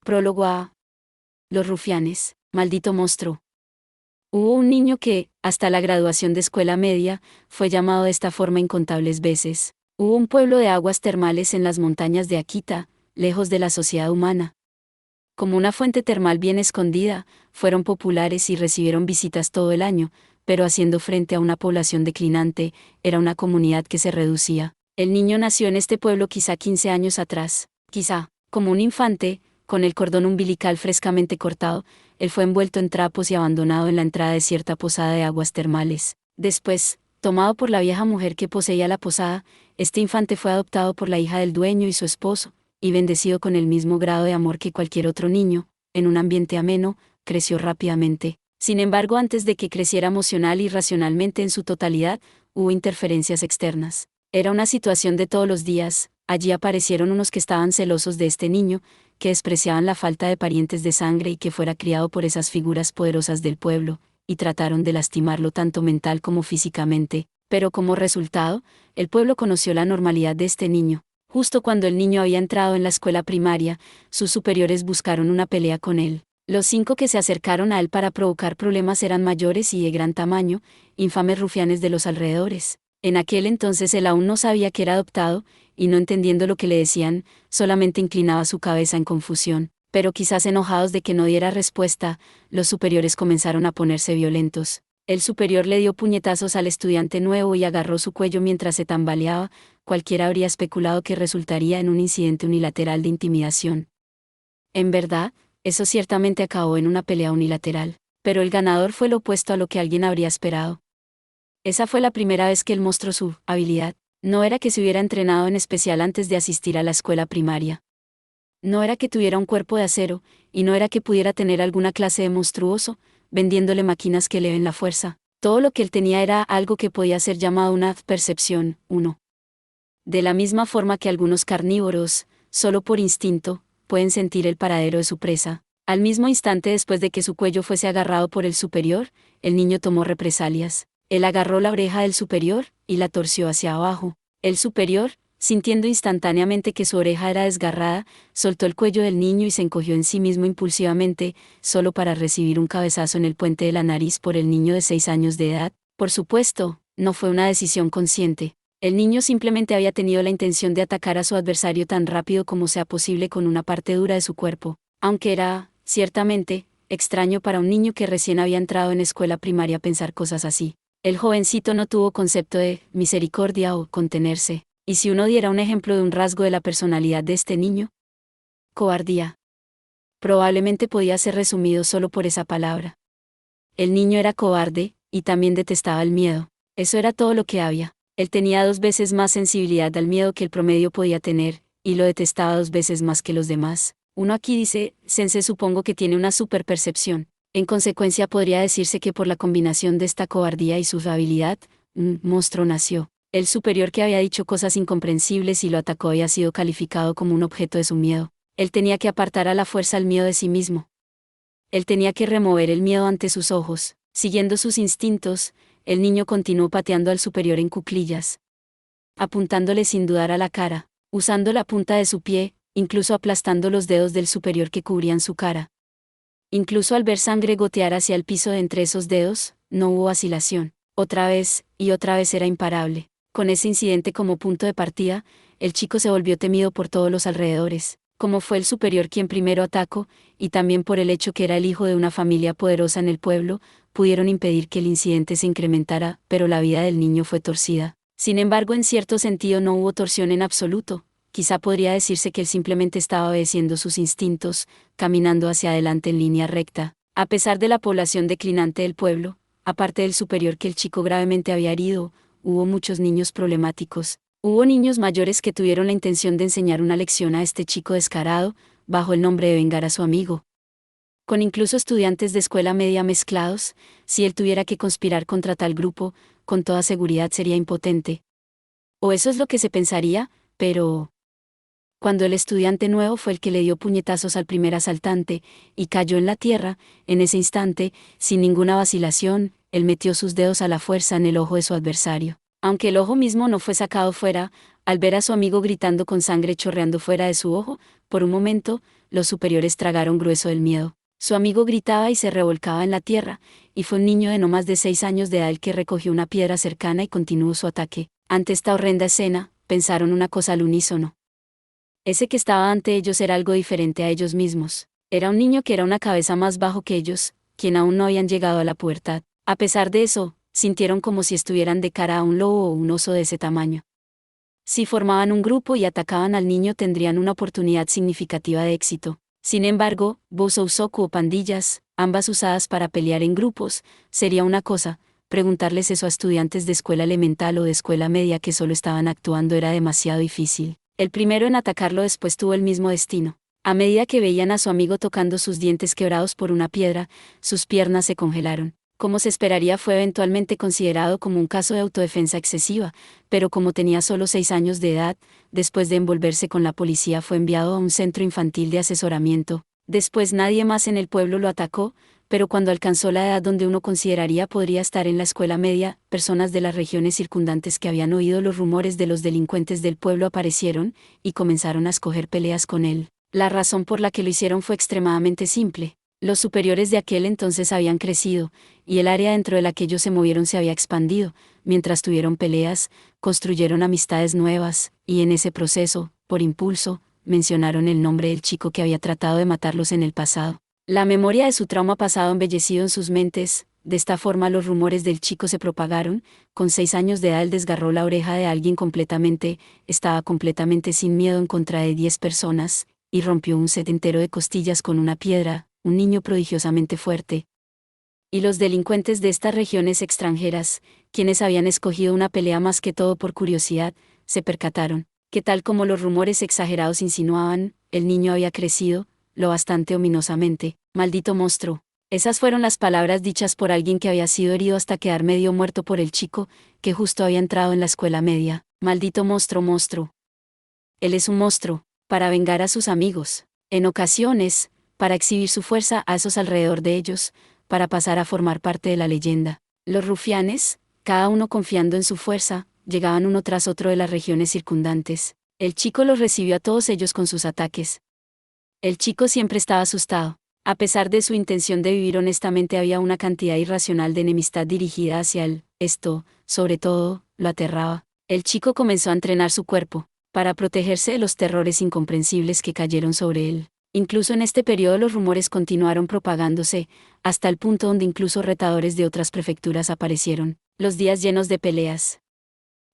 Prólogo a Los rufianes, maldito monstruo. Hubo un niño que, hasta la graduación de escuela media, fue llamado de esta forma incontables veces. Hubo un pueblo de aguas termales en las montañas de Akita, lejos de la sociedad humana. Como una fuente termal bien escondida, fueron populares y recibieron visitas todo el año, pero haciendo frente a una población declinante, era una comunidad que se reducía. El niño nació en este pueblo quizá 15 años atrás. Quizá, como un infante, con el cordón umbilical frescamente cortado, él fue envuelto en trapos y abandonado en la entrada de cierta posada de aguas termales. Después, tomado por la vieja mujer que poseía la posada, este infante fue adoptado por la hija del dueño y su esposo, y bendecido con el mismo grado de amor que cualquier otro niño, en un ambiente ameno, creció rápidamente. Sin embargo, antes de que creciera emocional y racionalmente en su totalidad, hubo interferencias externas. Era una situación de todos los días. Allí aparecieron unos que estaban celosos de este niño, que despreciaban la falta de parientes de sangre y que fuera criado por esas figuras poderosas del pueblo, y trataron de lastimarlo tanto mental como físicamente, pero como resultado, el pueblo conoció la normalidad de este niño. Justo cuando el niño había entrado en la escuela primaria, sus superiores buscaron una pelea con él. Los 5 que se acercaron a él para provocar problemas eran mayores y de gran tamaño, infames rufianes de los alrededores. En aquel entonces él aún no sabía que era adoptado, y no entendiendo lo que le decían, solamente inclinaba su cabeza en confusión, pero quizás enojados de que no diera respuesta, los superiores comenzaron a ponerse violentos. El superior le dio puñetazos al estudiante nuevo y agarró su cuello mientras se tambaleaba. Cualquiera habría especulado que resultaría en un incidente unilateral de intimidación. En verdad, eso ciertamente acabó en una pelea unilateral, pero el ganador fue lo opuesto a lo que alguien habría esperado. Esa fue la primera vez que él mostró su habilidad. No era que se hubiera entrenado en especial antes de asistir a la escuela primaria. No era que tuviera un cuerpo de acero, y no era que pudiera tener alguna clase de monstruoso, vendiéndole máquinas que le ven la fuerza. Todo lo que él tenía era algo que podía ser llamado una percepción, uno. De la misma forma que algunos carnívoros, solo por instinto, pueden sentir el paradero de su presa. Al mismo instante después de que su cuello fuese agarrado por el superior, el niño tomó represalias. Él agarró la oreja del superior, y la torció hacia abajo. El superior, sintiendo instantáneamente que su oreja era desgarrada, soltó el cuello del niño y se encogió en sí mismo impulsivamente, solo para recibir un cabezazo en el puente de la nariz por el niño de 6 años de edad. Por supuesto, no fue una decisión consciente. El niño simplemente había tenido la intención de atacar a su adversario tan rápido como sea posible con una parte dura de su cuerpo, aunque era, ciertamente, extraño para un niño que recién había entrado en escuela primaria pensar cosas así. El jovencito no tuvo concepto de misericordia o contenerse. ¿Y si uno diera un ejemplo de un rasgo de la personalidad de este niño? Cobardía. Probablemente podía ser resumido solo por esa palabra. El niño era cobarde, y también detestaba el miedo. Eso era todo lo que había. Él tenía 2 veces más sensibilidad al miedo que el promedio podía tener, y lo detestaba 2 veces más que los demás. Uno aquí dice, Sensei supongo que tiene una superpercepción. En consecuencia podría decirse que por la combinación de esta cobardía y su habilidad, un monstruo nació. El superior que había dicho cosas incomprensibles y lo atacó había sido calificado como un objeto de su miedo. Él tenía que apartar a la fuerza el miedo de sí mismo. Él tenía que remover el miedo ante sus ojos. Siguiendo sus instintos, el niño continuó pateando al superior en cuclillas, apuntándole sin dudar a la cara, usando la punta de su pie, incluso aplastando los dedos del superior que cubrían su cara. Incluso al ver sangre gotear hacia el piso de entre esos dedos, no hubo vacilación. Otra vez, y otra vez era imparable. Con ese incidente como punto de partida, el chico se volvió temido por todos los alrededores. Como fue el superior quien primero atacó, y también por el hecho que era el hijo de una familia poderosa en el pueblo, pudieron impedir que el incidente se incrementara, pero la vida del niño fue torcida. Sin embargo, en cierto sentido no hubo torsión en absoluto. Quizá podría decirse que él simplemente estaba obedeciendo sus instintos, caminando hacia adelante en línea recta. A pesar de la población declinante del pueblo, aparte del superior que el chico gravemente había herido, hubo muchos niños problemáticos. Hubo niños mayores que tuvieron la intención de enseñar una lección a este chico descarado, bajo el nombre de vengar a su amigo. Con incluso estudiantes de escuela media mezclados, si él tuviera que conspirar contra tal grupo, con toda seguridad sería impotente. O eso es lo que se pensaría, pero cuando el estudiante nuevo fue el que le dio puñetazos al primer asaltante, y cayó en la tierra, en ese instante, sin ninguna vacilación, él metió sus dedos a la fuerza en el ojo de su adversario. Aunque el ojo mismo no fue sacado fuera, Al ver a su amigo gritando con sangre chorreando fuera de su ojo, por un momento, los superiores tragaron grueso del miedo. Su amigo gritaba y se revolcaba en la tierra, y fue un niño de no más de 6 años de edad el que recogió una piedra cercana y continuó su ataque. Ante esta horrenda escena, pensaron una cosa al unísono. Ese que estaba ante ellos era algo diferente a ellos mismos. Era un niño que era una cabeza más bajo que ellos, quien aún no habían llegado a la pubertad. A pesar de eso, sintieron como si estuvieran de cara a un lobo o un oso de ese tamaño. Si formaban un grupo y atacaban al niño tendrían una oportunidad significativa de éxito. Sin embargo, Bouzouzoku o pandillas, ambas usadas para pelear en grupos, sería una cosa. Preguntarles eso a estudiantes de escuela elemental o de escuela media que solo estaban actuando era demasiado difícil. El primero en atacarlo después tuvo el mismo destino. A medida que veían a su amigo tocando sus dientes quebrados por una piedra, sus piernas se congelaron. Como se esperaría, fue eventualmente considerado como un caso de autodefensa excesiva, pero como tenía solo 6 años de edad, después de envolverse con la policía fue enviado a un centro infantil de asesoramiento. Después nadie más en el pueblo lo atacó, pero cuando alcanzó la edad donde uno consideraría podría estar en la escuela media, personas de las regiones circundantes que habían oído los rumores de los delincuentes del pueblo aparecieron, y comenzaron a escoger peleas con él. La razón por la que lo hicieron fue extremadamente simple. Los superiores de aquel entonces habían crecido, y el área dentro de la que ellos se movieron se había expandido. Mientras tuvieron peleas, construyeron amistades nuevas, y en ese proceso, por impulso, mencionaron el nombre del chico que había tratado de matarlos en el pasado. La memoria de su trauma pasado embellecido en sus mentes. De esta forma los rumores del chico se propagaron. Con 6 años de edad él desgarró la oreja de alguien estaba completamente sin miedo en contra de 10 personas, y rompió un set entero de costillas con una piedra, un niño prodigiosamente fuerte. Y los delincuentes de estas regiones extranjeras, quienes habían escogido una pelea más que todo por curiosidad, se percataron, que tal como los rumores exagerados insinuaban, el niño había crecido, lo bastante ominosamente. Maldito monstruo. Esas fueron las palabras dichas por alguien que había sido herido hasta quedar medio muerto por el chico, que justo había entrado en la escuela media. Maldito monstruo, monstruo. Él es un monstruo, para vengar a sus amigos. En ocasiones, para exhibir su fuerza a esos alrededor de ellos, para pasar a formar parte de la leyenda. Los rufianes, cada uno confiando en su fuerza, llegaban uno tras otro de las regiones circundantes. El chico los recibió a todos ellos con sus ataques. El chico siempre estaba asustado. A pesar de su intención de vivir honestamente, había una cantidad irracional de enemistad dirigida hacia él. Esto, sobre todo, lo aterraba. El chico comenzó a entrenar su cuerpo, para protegerse de los terrores incomprensibles que cayeron sobre él. Incluso en este periodo los rumores continuaron propagándose, hasta el punto donde incluso retadores de otras prefecturas aparecieron. Los días llenos de peleas.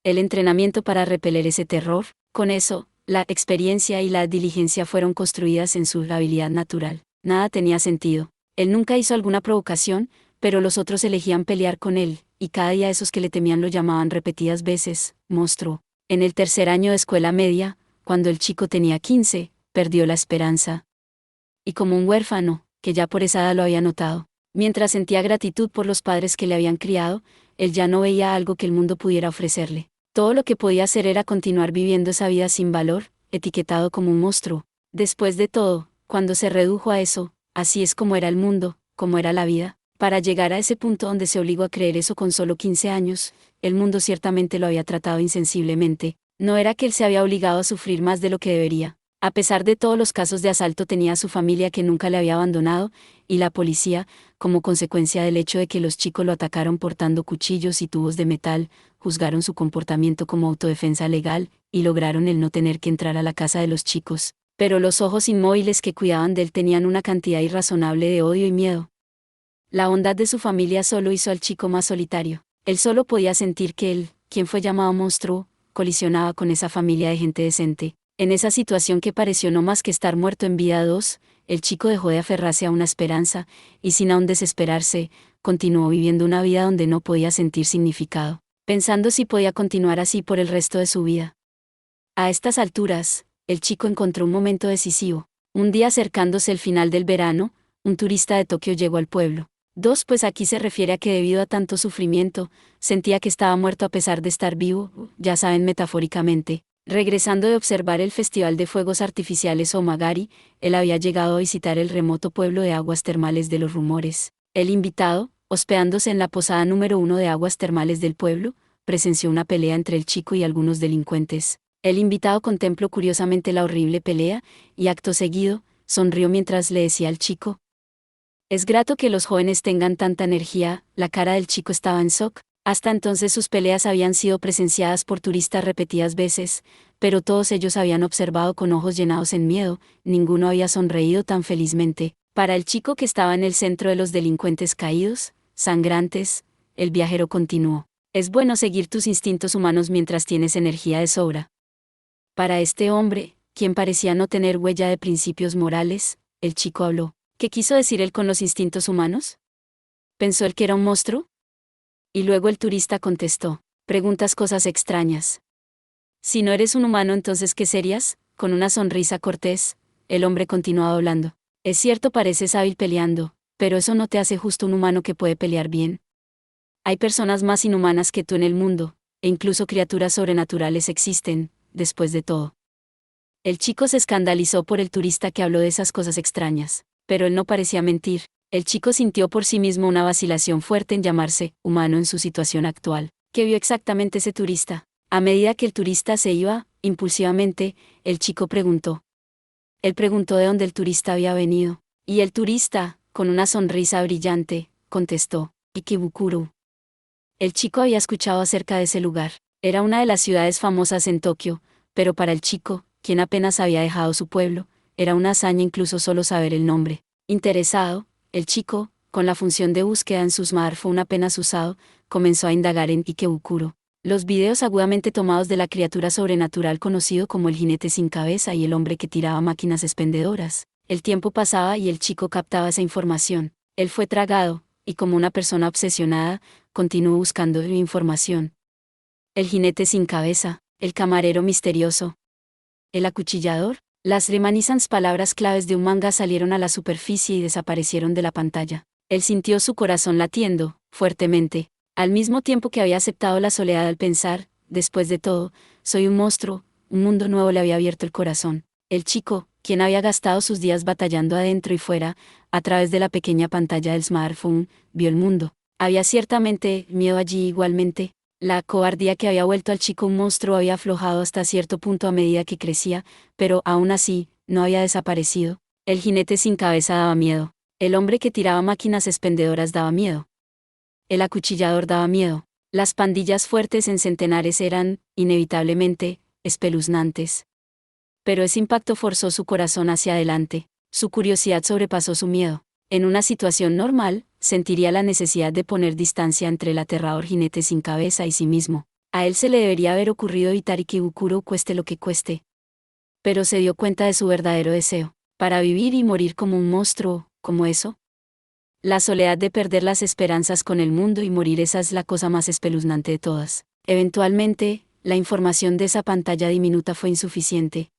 El entrenamiento para repeler ese terror. Con eso, la experiencia y la diligencia fueron construidas en su habilidad natural. Nada tenía sentido. Él nunca hizo alguna provocación, pero los otros elegían pelear con él, y cada día esos que le temían lo llamaban repetidas veces, monstruo. En el tercer año de escuela media, cuando el chico tenía 15, perdió la esperanza. Y como un huérfano, que ya por esa edad lo había notado, mientras sentía gratitud por los padres que le habían criado, él ya no veía algo que el mundo pudiera ofrecerle. Todo lo que podía hacer era continuar viviendo esa vida sin valor, etiquetado como un monstruo. Después de todo, cuando se redujo a eso, así es como era el mundo, como era la vida. Para llegar a ese punto donde se obligó a creer eso con solo 15 años, el mundo ciertamente lo había tratado insensiblemente. No era que él se había obligado a sufrir más de lo que debería. A pesar de todos los casos de asalto tenía a su familia que nunca le había abandonado, y la policía, como consecuencia del hecho de que los chicos lo atacaron portando cuchillos y tubos de metal, juzgaron su comportamiento como autodefensa legal, y lograron el no tener que entrar a la casa de los chicos. Pero los ojos inmóviles que cuidaban de él tenían una cantidad irrazonable de odio y miedo. La bondad de su familia solo hizo al chico más solitario. Él solo podía sentir que él, quien fue llamado monstruo, colisionaba con esa familia de gente decente. En esa situación que pareció no más que estar muerto en vida 2, el chico dejó de aferrarse a una esperanza, y sin aún desesperarse, continuó viviendo una vida donde no podía sentir significado, pensando si podía continuar así por el resto de su vida. A estas alturas, el chico encontró un momento decisivo. Un día acercándose el final del verano, un turista de Tokio llegó al pueblo. Pues aquí se refiere a que debido a tanto sufrimiento, sentía que estaba muerto a pesar de estar vivo, ya saben metafóricamente. Regresando de observar el Festival de Fuegos Artificiales Omagari, él había llegado a visitar el remoto pueblo de aguas termales de los rumores. El invitado, hospedándose en la posada número 1 de aguas termales del pueblo, presenció una pelea entre el chico y algunos delincuentes. El invitado contempló curiosamente la horrible pelea, y acto seguido, sonrió mientras le decía al chico: es grato que los jóvenes tengan tanta energía. La cara del chico estaba en shock. Hasta entonces sus peleas habían sido presenciadas por turistas repetidas veces, pero todos ellos habían observado con ojos llenados en miedo, ninguno había sonreído tan felizmente. Para el chico que estaba en el centro de los delincuentes caídos, sangrantes, el viajero continuó: es bueno seguir tus instintos humanos mientras tienes energía de sobra. Para este hombre, quien parecía no tener huella de principios morales, el chico habló: ¿qué quiso decir él con los instintos humanos? ¿Pensó él que era un monstruo? Y luego el turista contestó: preguntas cosas extrañas. Si no eres un humano, entonces ¿qué serías? Con una sonrisa cortés, el hombre continuaba hablando: es cierto, pareces hábil peleando, pero eso no te hace justo un humano que puede pelear bien. Hay personas más inhumanas que tú en el mundo, e incluso criaturas sobrenaturales existen, después de todo. El chico se escandalizó por el turista que habló de esas cosas extrañas, pero él no parecía mentir. El chico sintió por sí mismo una vacilación fuerte en llamarse humano en su situación actual. ¿Qué vio exactamente ese turista? A medida que el turista se iba, impulsivamente, el chico preguntó. Él preguntó de dónde el turista había venido, y el turista, con una sonrisa brillante, contestó: Ikebukuro. El chico había escuchado acerca de ese lugar. Era una de las ciudades famosas en Tokio, pero para el chico, quien apenas había dejado su pueblo, era una hazaña incluso solo saber el nombre. Interesado, el chico, con la función de búsqueda en su smartphone apenas usado, comenzó a indagar en Ikebukuro. Los videos agudamente tomados de la criatura sobrenatural conocido como el jinete sin cabeza y el hombre que tiraba máquinas expendedoras. El tiempo pasaba y el chico captaba esa información. Él fue tragado, y como una persona obsesionada, continuó buscando información. El jinete sin cabeza, el camarero misterioso, el acuchillador. Las reminiscentes palabras claves de un manga salieron a la superficie y desaparecieron de la pantalla. Él sintió su corazón latiendo, fuertemente, al mismo tiempo que había aceptado la soledad al pensar: después de todo, soy un monstruo. Un mundo nuevo le había abierto el corazón. El chico, quien había gastado sus días batallando adentro y fuera, a través de la pequeña pantalla del smartphone, vio el mundo. Había ciertamente miedo allí igualmente. La cobardía que había vuelto al chico un monstruo había aflojado hasta cierto punto a medida que crecía, pero aún así, no había desaparecido. El jinete sin cabeza daba miedo. El hombre que tiraba máquinas expendedoras daba miedo. El acuchillador daba miedo. Las pandillas fuertes en centenares eran, inevitablemente, espeluznantes. Pero ese impacto forzó su corazón hacia adelante. Su curiosidad sobrepasó su miedo. En una situación normal, sentiría la necesidad de poner distancia entre el aterrador jinete sin cabeza y sí mismo. A él se le debería haber ocurrido evitar Ikebukuro cueste lo que cueste. Pero se dio cuenta de su verdadero deseo. Para vivir y morir como un monstruo, como eso. La soledad de perder las esperanzas con el mundo y morir, esa es la cosa más espeluznante de todas. Eventualmente, la información de esa pantalla diminuta fue insuficiente.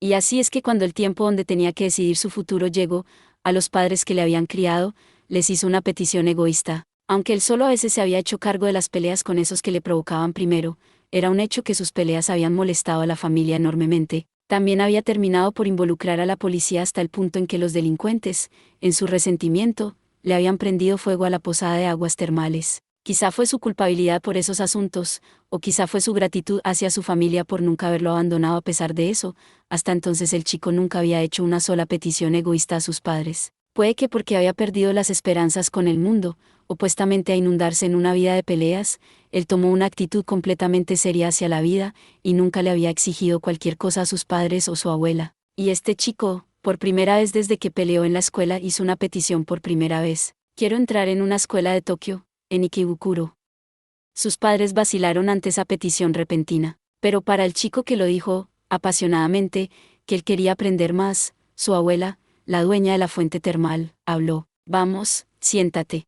Y así es que cuando el tiempo donde tenía que decidir su futuro llegó, a los padres que le habían criado, les hizo una petición egoísta. Aunque él solo a veces se había hecho cargo de las peleas con esos que le provocaban primero, era un hecho que sus peleas habían molestado a la familia enormemente. También había terminado por involucrar a la policía hasta el punto en que los delincuentes, en su resentimiento, le habían prendido fuego a la posada de aguas termales. Quizá fue su culpabilidad por esos asuntos, o quizá fue su gratitud hacia su familia por nunca haberlo abandonado a pesar de eso. Hasta entonces el chico nunca había hecho una sola petición egoísta a sus padres. Puede que porque había perdido las esperanzas con el mundo, opuestamente a inundarse en una vida de peleas, él tomó una actitud completamente seria hacia la vida, y nunca le había exigido cualquier cosa a sus padres o su abuela. Y este chico, por primera vez desde que peleó en la escuela, hizo una petición por primera vez: quiero entrar en una escuela de Tokio, en Ikebukuro. Sus padres vacilaron ante esa petición repentina, pero para el chico que lo dijo, apasionadamente, que él quería aprender más, su abuela, la dueña de la fuente termal, habló: vamos, siéntate.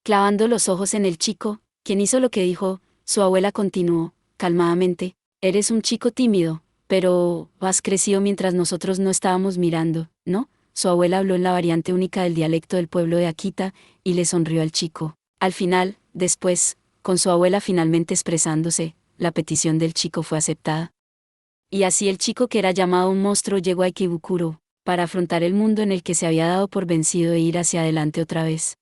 Clavando los ojos en el chico, quien hizo lo que dijo, su abuela continuó, calmadamente: eres un chico tímido, pero has crecido mientras nosotros no estábamos mirando, ¿no? Su abuela habló en la variante única del dialecto del pueblo de Akita, y le sonrió al chico. Al final, después, con su abuela finalmente expresándose, la petición del chico fue aceptada. Y así el chico que era llamado un monstruo llegó a Ikebukuro, para afrontar el mundo en el que se había dado por vencido e ir hacia adelante otra vez.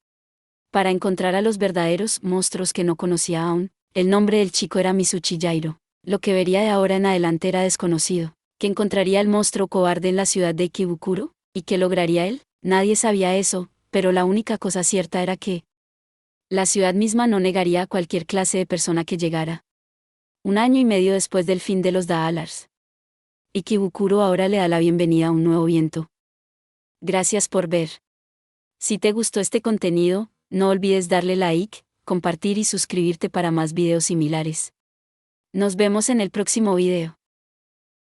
Para encontrar a los verdaderos monstruos que no conocía aún, el nombre del chico era Mitsuchi Yairo. Lo que vería de ahora en adelante era desconocido. ¿Que encontraría el monstruo cobarde en la ciudad de Ikebukuro? ¿Y qué lograría él? Nadie sabía eso, pero la única cosa cierta era que la ciudad misma no negaría a cualquier clase de persona que llegara. 1 año y medio después del fin de los Daalars, Ikebukuro ahora le da la bienvenida a un nuevo viento. Gracias por ver. Si te gustó este contenido, no olvides darle like, compartir y suscribirte para más videos similares. Nos vemos en el próximo video.